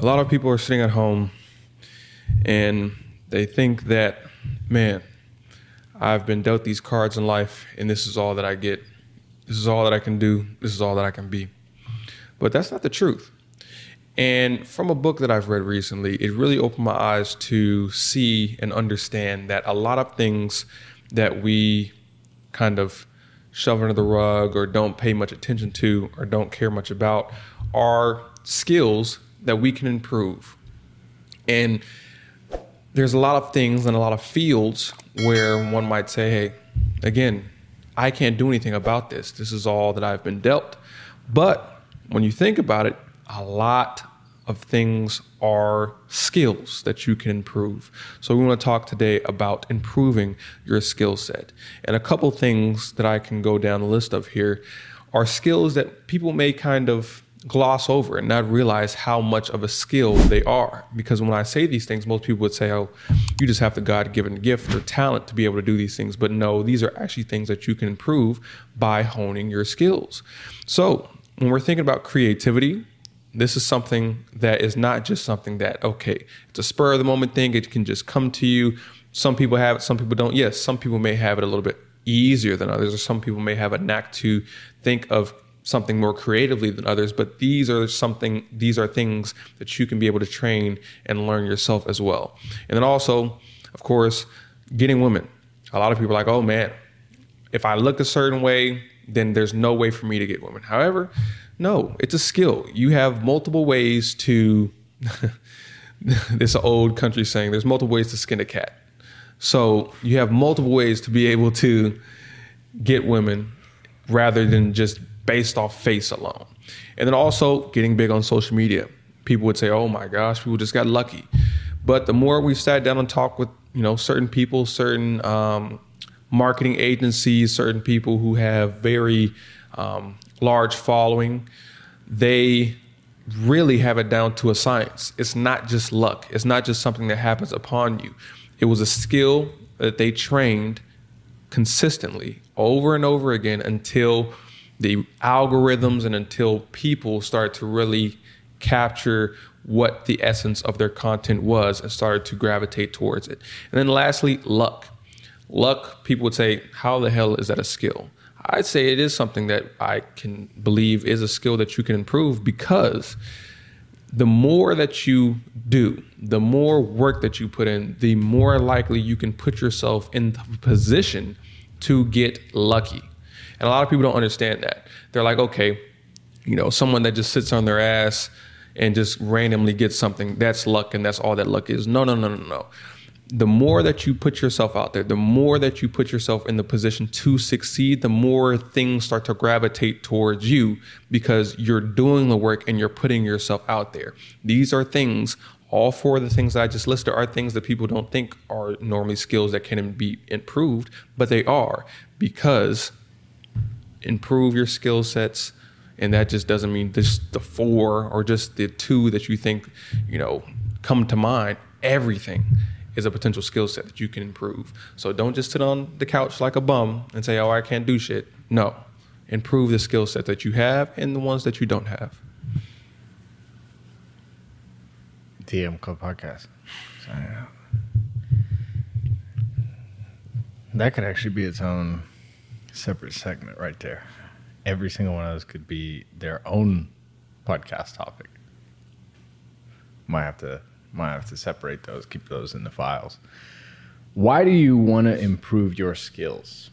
lot of people are sitting at home and they think that, man, I've been dealt these cards in life and this is all that I get. This is all that I can do. This is all that I can be. But that's not the truth. And from a book that I've read recently, it really opened my eyes to see and understand that a lot of things that we kind of shove under the rug or don't pay much attention to or don't care much about are skills that we can improve. And there's a lot of things and a lot of fields where one might say, hey, again, I can't do anything about this. This is all that I've been dealt. But when you think about it, a lot of things are skills that you can improve. So we want to talk today about improving your skill set. And a couple things that I can go down the list of here are skills that people may kind of gloss over and not realize how much of a skill they are. Because when I say these things, most people would say, oh, you just have the God-given gift or talent to be able to do these things. But no, these are actually things that you can improve by honing your skills. So when we're thinking about creativity, this is something that is not just something that, okay, it's a spur of the moment thing. It can just come to you. Some people have it, some people don't. Yes, some people may have it a little bit easier than others, or some people may have a knack to think of something more creatively than others. But these are things that you can be able to train and learn yourself as well. And then also, of course, getting women. A lot of people are like, oh man, if I look a certain way, then there's no way for me to get women. However, no, it's a skill. You have multiple ways to, this old country saying, there's multiple ways to skin a cat. So you have multiple ways to be able to get women rather than just based off face alone. And then also getting big on social media. People would say, oh my gosh, people just got lucky. But the more we've sat down and talked with, certain people, certain marketing agencies, certain people who have very large following, they really have it down to a science. It's not just luck. It's not just something that happens upon you. It was a skill that they trained consistently over and over again until the algorithms and until people start to really capture what the essence of their content was and started to gravitate towards it. And then lastly, luck. Luck, people would say, how the hell is that a skill? I'd say it is something that I can believe is a skill that you can improve, because the more that you do, the more work that you put in, the more likely you can put yourself in the position to get lucky. And a lot of people don't understand that. They're like, okay, someone that just sits on their ass and just randomly gets something, that's luck and that's all that luck is. No. The more that you put yourself out there, the more that you put yourself in the position to succeed, the more things start to gravitate towards you because you're doing the work and you're putting yourself out there. These are things, all four of the things that I just listed are things that people don't think are normally skills that can be improved, but they are, because improve your skill sets. And that just doesn't mean just the four or just the two that you think, come to mind. Everything is a potential skill set that you can improve. So don't just sit on the couch like a bum and say, oh, I can't do shit. No, improve the skill set that you have and the ones that you don't have. DM Club Podcast. So, yeah. That could actually be its own separate segment right there. Every single one of those could be their own podcast topic. Might have to separate those, keep those in the files. Why do you want to improve your skills?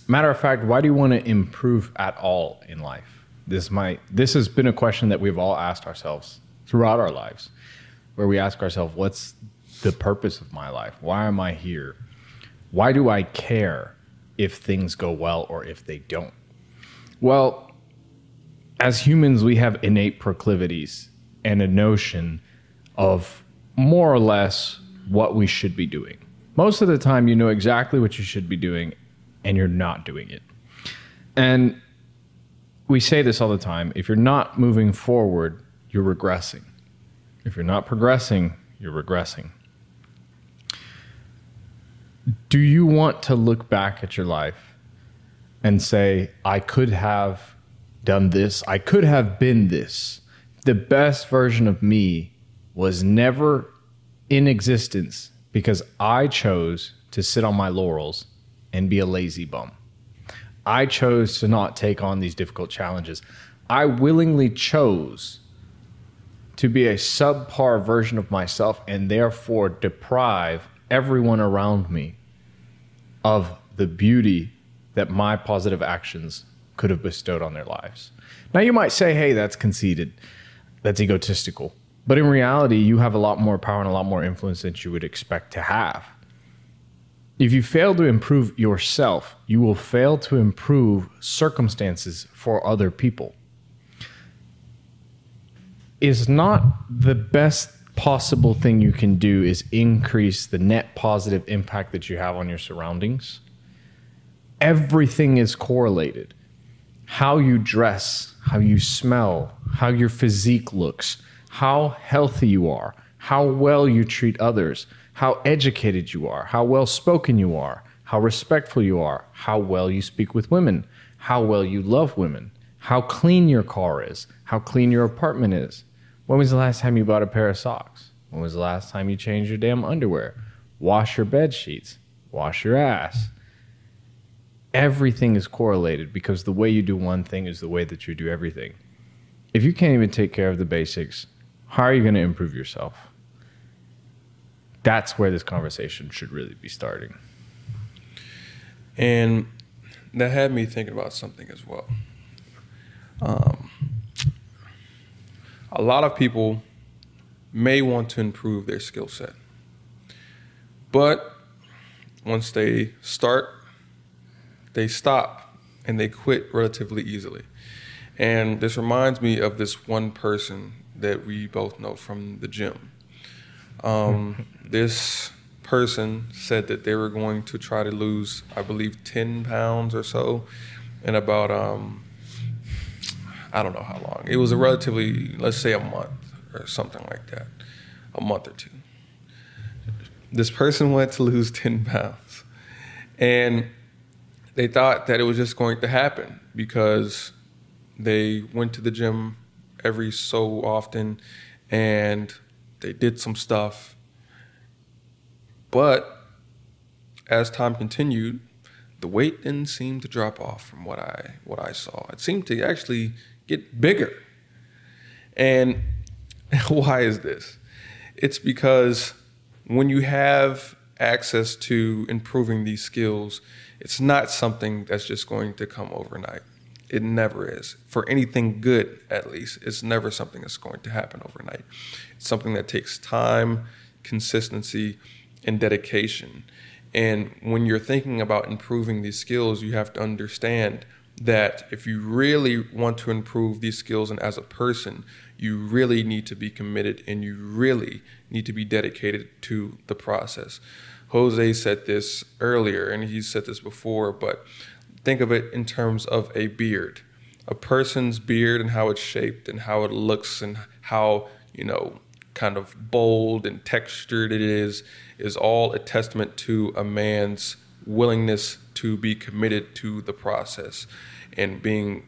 Matter of fact, why do you want to improve at all in life? This has been a question that we've all asked ourselves throughout our lives, where we ask ourselves, what's the purpose of my life? Why am I here? Why do I care if things go well or if they don't? Well, as humans, we have innate proclivities and a notion of more or less what we should be doing. Most of the time, you know exactly what you should be doing, and you're not doing it. And we say this all the time. If you're not moving forward, you're regressing. If you're not progressing, you're regressing. Do you want to look back at your life and say, I could have done this, I could have been this? The best version of me was never in existence because I chose to sit on my laurels and be a lazy bum. I chose to not take on these difficult challenges. I willingly chose to be a subpar version of myself and therefore deprive everyone around me of the beauty that my positive actions could have bestowed on their lives. Now you might say, hey, that's conceited. That's egotistical. But in reality, you have a lot more power and a lot more influence than you would expect to have. If you fail to improve yourself, you will fail to improve circumstances for other people. Is not the best possible thing you can do is increase the net positive impact that you have on your surroundings. Everything is correlated. How you dress, how you smell, how your physique looks, how healthy you are, how well you treat others, how educated you are, how well spoken you are, how respectful you are, how well you speak with women, how well you love women, how clean your car is, how clean your apartment is. When was the last time you bought a pair of socks? When was the last time you changed your damn underwear? Wash your bed sheets. Wash your ass. Everything is correlated because the way you do one thing is the way that you do everything. If you can't even take care of the basics, how are you going to improve yourself? That's where this conversation should really be starting. And that had me thinking about something as well. A lot of people may want to improve their skill set, but once they start, they stop and they quit relatively easily. And this reminds me of this one person that we both know from the gym. This person said that they were going to try to lose, I believe, 10 pounds or so in about, I don't know how long. It was a relatively, let's say a month or something like that, a month or two. This person wanted to lose 10 pounds. And they thought that it was just going to happen because they went to the gym every so often and they did some stuff. But as time continued, the weight didn't seem to drop off from what I saw. It seemed to actually get bigger. And why is this? It's because when you have access to improving these skills, it's not something that's just going to come overnight. It never is. For anything good, at least, it's never something that's going to happen overnight. It's something that takes time, consistency, and dedication. And when you're thinking about improving these skills, you have to understand that if you really want to improve these skills and as a person, you really need to be committed and you really need to be dedicated to the process. Jose said this earlier, and he said this before, but think of it in terms of a beard. A person's beard and how it's shaped and how it looks and how, kind of bold and textured it is all a testament to a man's willingness to be committed to the process and being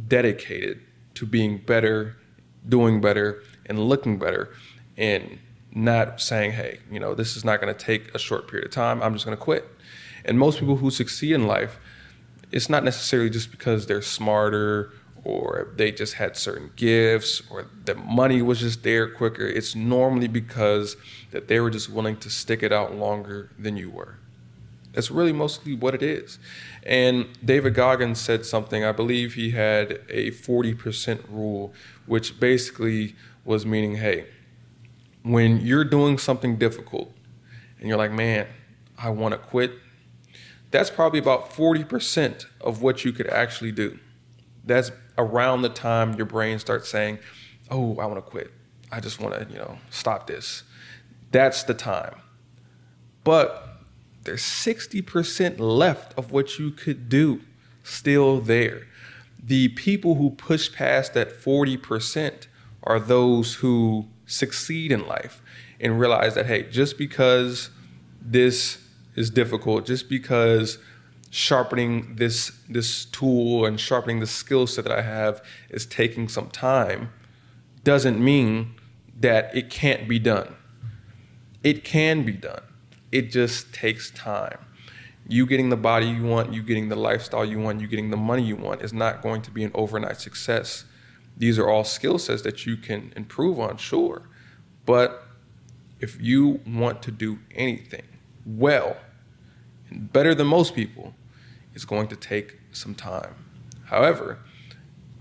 dedicated to being better, doing better, and looking better, and not saying, hey, this is not going to take a short period of time. I'm just going to quit. And most people who succeed in life, it's not necessarily just because they're smarter or they just had certain gifts or the money was just there quicker. It's normally because that they were just willing to stick it out longer than you were. That's really mostly what it is. And David Goggins said something, I believe he had a 40% rule, which basically was meaning, hey, when you're doing something difficult and you're like, man, I want to quit, that's probably about 40% of what you could actually do. That's around the time your brain starts saying, oh, I want to quit. I just want to, stop this. That's the time. But there's 60% left of what you could do still there. The people who push past that 40% are those who succeed in life and realize that, hey, just because this is difficult, just because sharpening this tool and sharpening the skill set that I have is taking some time, doesn't mean that it can't be done. It can be done. It just takes time. You getting the body you want, you getting the lifestyle you want, you getting the money you want is not going to be an overnight success. These are all skill sets that you can improve on, sure. But if you want to do anything well, and better than most people, it's going to take some time. However,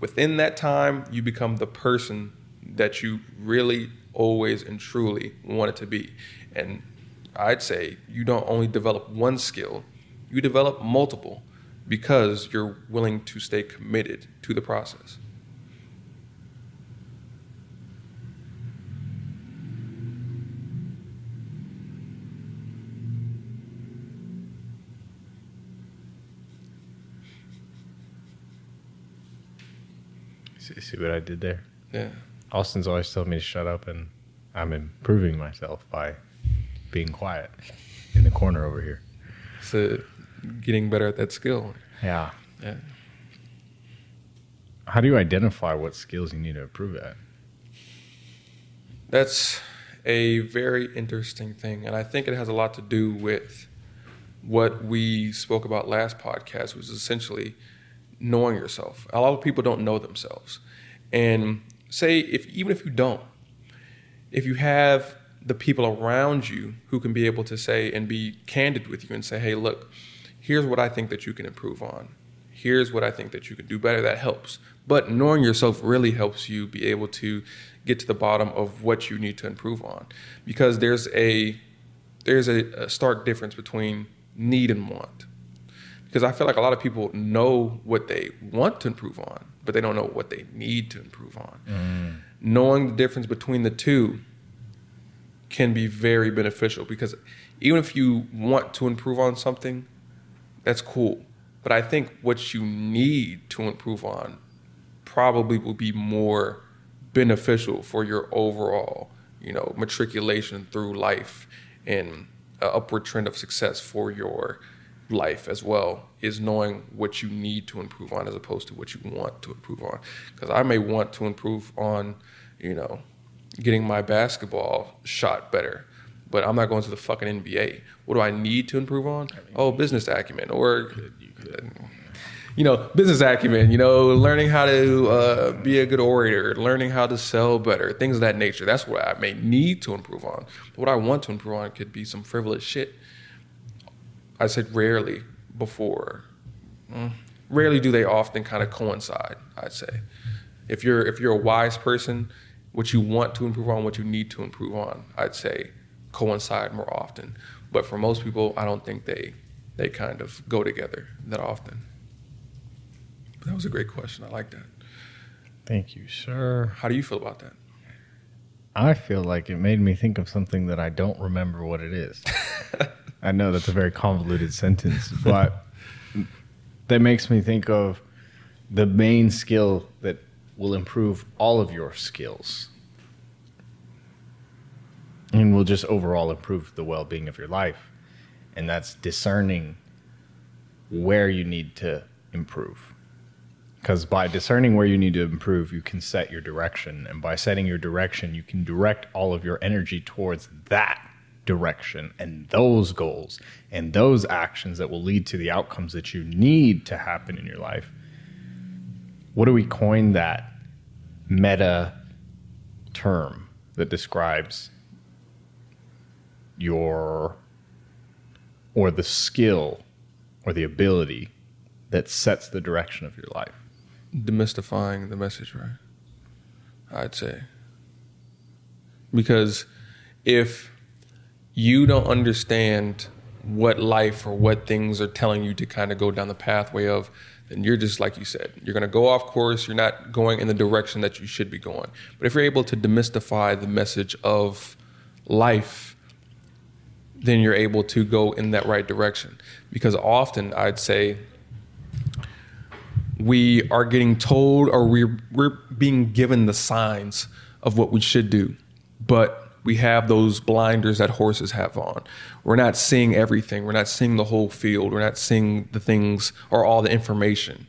within that time, you become the person that you really always and truly wanted to be. And I'd say you don't only develop one skill, you develop multiple because you're willing to stay committed to the process. See what I did there? Yeah. Austin's always told me to shut up, and I'm improving myself by being quiet in the corner over here. So getting better at that skill. Yeah. Yeah. How do you identify what skills you need to improve at? That's a very interesting thing. And I think it has a lot to do with what we spoke about last podcast, was essentially knowing yourself. A lot of people don't know themselves. And say, even if you don't, if you have the people around you who can be able to say and be candid with you and say, hey, look, here's what I think that you can improve on. Here's what I think that you can do better. That helps. But knowing yourself really helps you be able to get to the bottom of what you need to improve on. Because there's a stark difference between need and want. Because I feel like a lot of people know what they want to improve on, but they don't know what they need to improve on. Knowing the difference between the two can be very beneficial, because even if you want to improve on something, that's cool. But I think what you need to improve on probably will be more beneficial for your overall, matriculation through life and an upward trend of success for your life as well, is knowing what you need to improve on as opposed to what you want to improve on. Because I may want to improve on, getting my basketball shot better, but I'm not going to the fucking NBA. What do I need to improve on? Business acumen, or business acumen, learning how to be a good orator, learning how to sell better, things of that nature. That's what I may need to improve on. But what I want to improve on could be some frivolous shit. I said rarely before. Rarely do they often kind of coincide, I'd say. If you're a wise person, what you want to improve on, what you need to improve on, I'd say coincide more often. But for most people, I don't think they kind of go together that often. But that was a great question. I like that. Thank you, sir. How do you feel about that? I feel like it made me think of something that I don't remember what it is. I know that's a very convoluted sentence, but that makes me think of the main skill that will improve all of your skills and will just overall improve the well-being of your life. And that's discerning where you need to improve. Because by discerning where you need to improve, you can set your direction. And by setting your direction, you can direct all of your energy towards that direction and those goals and those actions that will lead to the outcomes that you need to happen in your life. What do we coin that meta term that describes the skill or the ability that sets the direction of your life? Demystifying the message, right? I'd say. Because if you don't understand what life or what things are telling you to kind of go down the pathway of, then you're just, like you said, you're going to go off course. You're not going in the direction that you should be going. But if you're able to demystify the message of life, then you're able to go in that right direction. Because often I'd say we are getting told, or we're being given the signs of what we should do, but we have those blinders that horses have on. We're not seeing everything. We're not seeing the whole field. We're not seeing the things or all the information.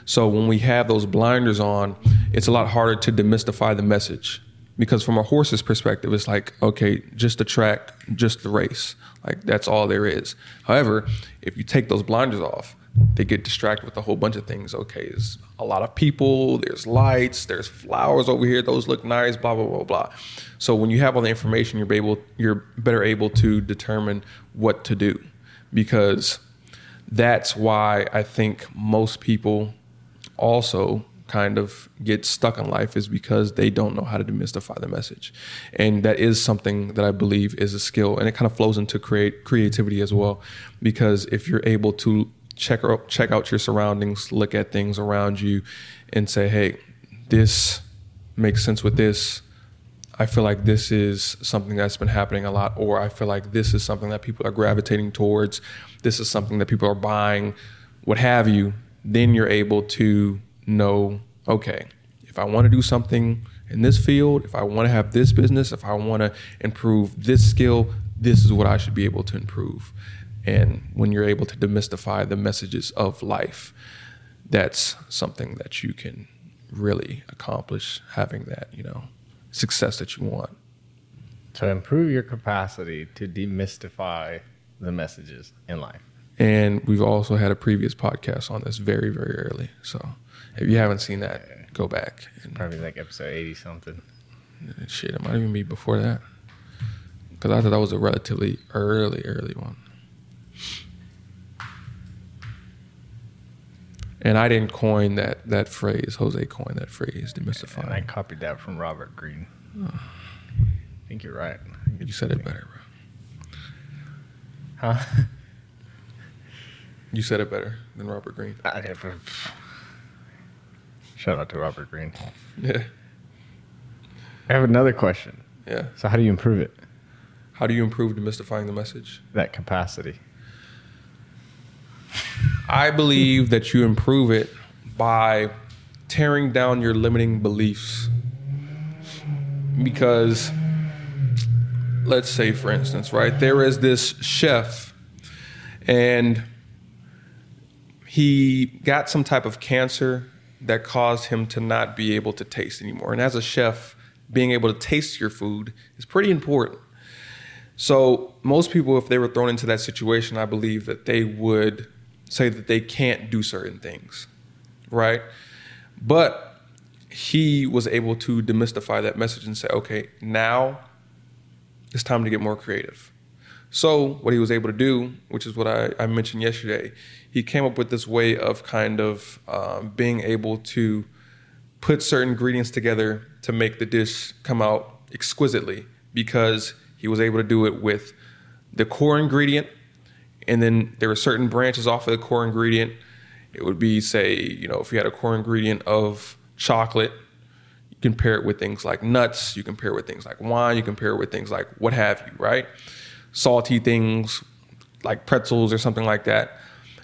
So when we have those blinders on, it's a lot harder to demystify the message. Because from a horse's perspective, it's like, okay, just the track, just the race. Like, that's all there is. However, if you take those blinders off, they get distracted with a whole bunch of things. Okay, there's a lot of people, there's lights, there's flowers over here, those look nice, blah, blah, blah, blah. So when you have all the information, you're better able to determine what to do. Because that's why I think most people also kind of get stuck in life, is because they don't know how to demystify the message. And that is something that I believe is a skill, and it kind of flows into creativity as well. Because if you're able to check out your surroundings, look at things around you and say, hey, this makes sense with this. I feel like this is something that's been happening a lot, or I feel like this is something that people are gravitating towards. This is something that people are buying, what have you. Then you're able to know, okay, if I want to do something in this field, if I want to have this business, if I want to improve this skill, this is what I should be able to improve. And when you're able to demystify the messages of life, that's something that you can really accomplish, having that, success that you want. To improve your capacity to demystify the messages in life. And we've also had a previous podcast on this very, very early. So if you haven't seen that, go back. Probably like episode 80 something. Shit, it might even be before that. Because I thought that was a relatively early one. And I didn't coin that phrase. Jose coined that phrase, demystify. And I copied that from Robert Greene. Oh. I think you're right. You said it better, bro. Huh? You said it better than Robert Greene. Shout out to Robert Greene. Yeah. I have another question. Yeah. So how do you improve it? How do you improve demystifying the message? That capacity. I believe that you improve it by tearing down your limiting beliefs. Because, let's say, for instance, right, there is this chef, and he got some type of cancer that caused him to not be able to taste anymore. And as a chef, being able to taste your food is pretty important. So most people, if they were thrown into that situation, I believe that they would say that they can't do certain things, right? But he was able to demystify that message and say, okay, now it's time to get more creative. So what he was able to do, which is what I mentioned yesterday, he came up with this way of kind of being able to put certain ingredients together to make the dish come out exquisitely, because he was able to do it with the core ingredient, and then there were certain branches off of the core ingredient. It would be, say, if you had a core ingredient of chocolate, you can pair it with things like nuts, you can pair it with things like wine, you can pair it with things like what have you, right? Salty things like pretzels or something like that.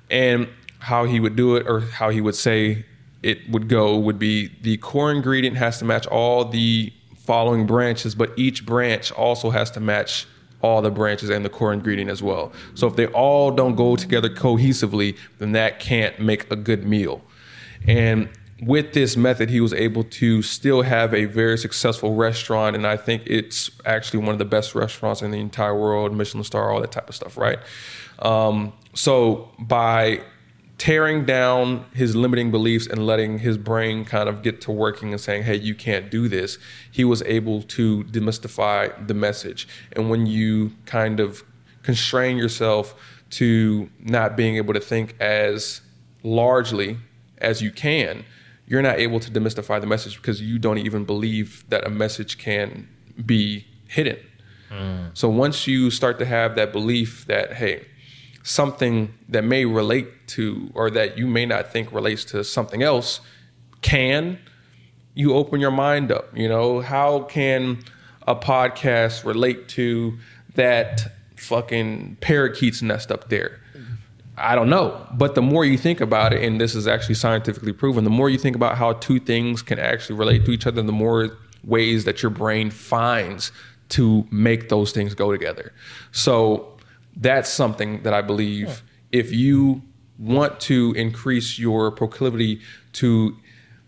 And how he would do it, or how he would say it would go, would be the core ingredient has to match all the following branches, but each branch also has to match all the branches and the core ingredient as well. So if they all don't go together cohesively, then that can't make a good meal. And with this method, he was able to still have a very successful restaurant, and I think it's actually one of the best restaurants in the entire world, Michelin star, all that type of stuff, right? So by tearing down his limiting beliefs and letting his brain kind of get to working and saying, hey, you can't do this, he was able to demystify the message. And when you kind of constrain yourself to not being able to think as largely as you can, you're not able to demystify the message, because you don't even believe that a message can be hidden. So once you start to have that belief that, hey, something that may relate to, or that you may not think relates to something else, you open your mind up. How can a podcast relate to that fucking parakeet's nest up there? I don't know. But the more you think about it, and this is actually scientifically proven, the more you think about how two things can actually relate to each other, the more ways that your brain finds to make those things go together. So that's something that I believe, if you want to increase your proclivity to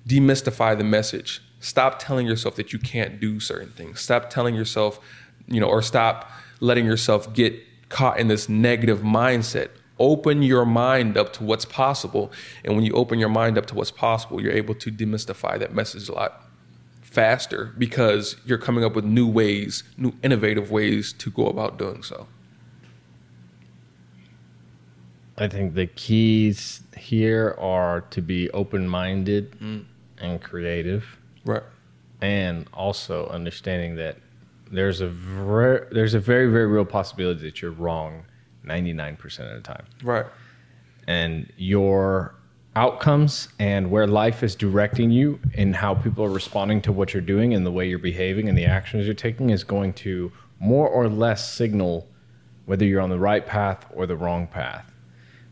demystify the message, Stop telling yourself that you can't do certain things. Stop telling yourself, or stop letting yourself get caught in this negative mindset. Open your mind up to what's possible. And when you open your mind up to what's possible, you're able to demystify that message a lot faster because you're coming up with new innovative ways to go about doing so. I think the keys here are to be open-minded and creative. Right. And also understanding that there's a very, very real possibility that you're wrong 99% of the time. Right. And your outcomes and where life is directing you and how people are responding to what you're doing and the way you're behaving and the actions you're taking is going to more or less signal whether you're on the right path or the wrong path.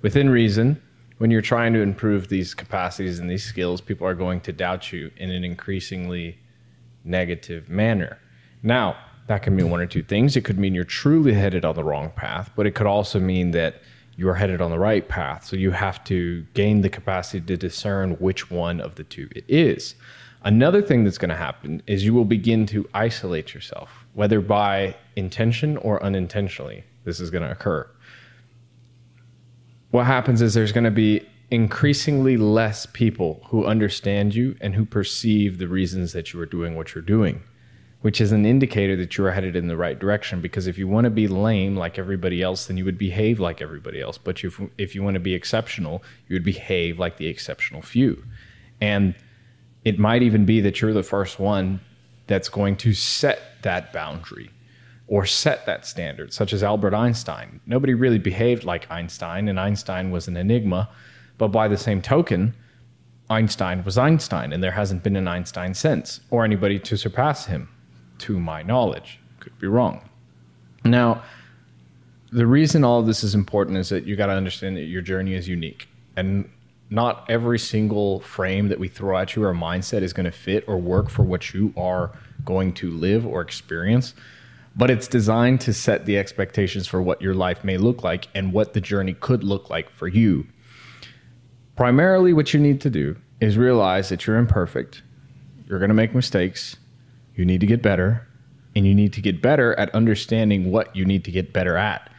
Within reason, when you're trying to improve these capacities and these skills, people are going to doubt you in an increasingly negative manner. Now, that can mean one or two things. It could mean you're truly headed on the wrong path, but it could also mean that you're headed on the right path. So you have to gain the capacity to discern which one of the two it is. Another thing that's going to happen is you will begin to isolate yourself, whether by intention or unintentionally. This is going to occur. What happens is there's going to be increasingly less people who understand you and who perceive the reasons that you are doing what you're doing, which is an indicator that you are headed in the right direction. Because if you want to be lame like everybody else, then you would behave like everybody else. But if you want to be exceptional, you would behave like the exceptional few. And it might even be that you're the first one that's going to set that boundary or set that standard, such as Albert Einstein. Nobody really behaved like Einstein, and Einstein was an enigma. But by the same token, Einstein was Einstein, and there hasn't been an Einstein since, or anybody to surpass him, to my knowledge. Could be wrong. Now, the reason all of this is important is that you got to understand that your journey is unique, and not every single frame that we throw at you or mindset is going to fit or work for what you are going to live or experience. But it's designed to set the expectations for what your life may look like and what the journey could look like for you. Primarily, what you need to do is realize that you're imperfect. You're going to make mistakes. You need to get better. And you need to get better at understanding what you need to get better at.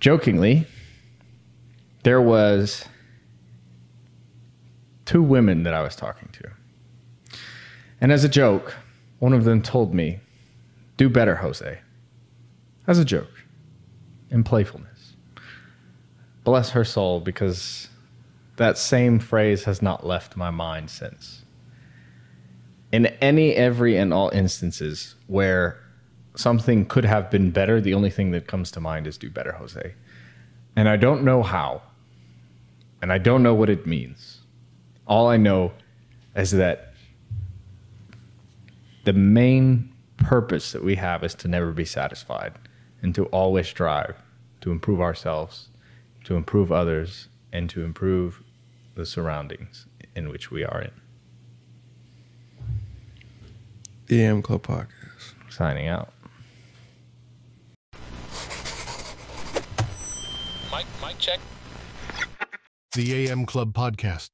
Jokingly, there was 2 women that I was talking to. And as a joke, one of them told me, "Do better, Jose." As a joke, in playfulness. Bless her soul, because that same phrase has not left my mind since. In any, every, and all instances where something could have been better, the only thing that comes to mind is "do better, Jose." And I don't know how, and I don't know what it means. All I know is that the main purpose that we have is to never be satisfied and to always strive to improve ourselves, to improve others, and to improve the surroundings in which we are in. The AM Club Podcast. Signing out. Mic check. The AM Club Podcast.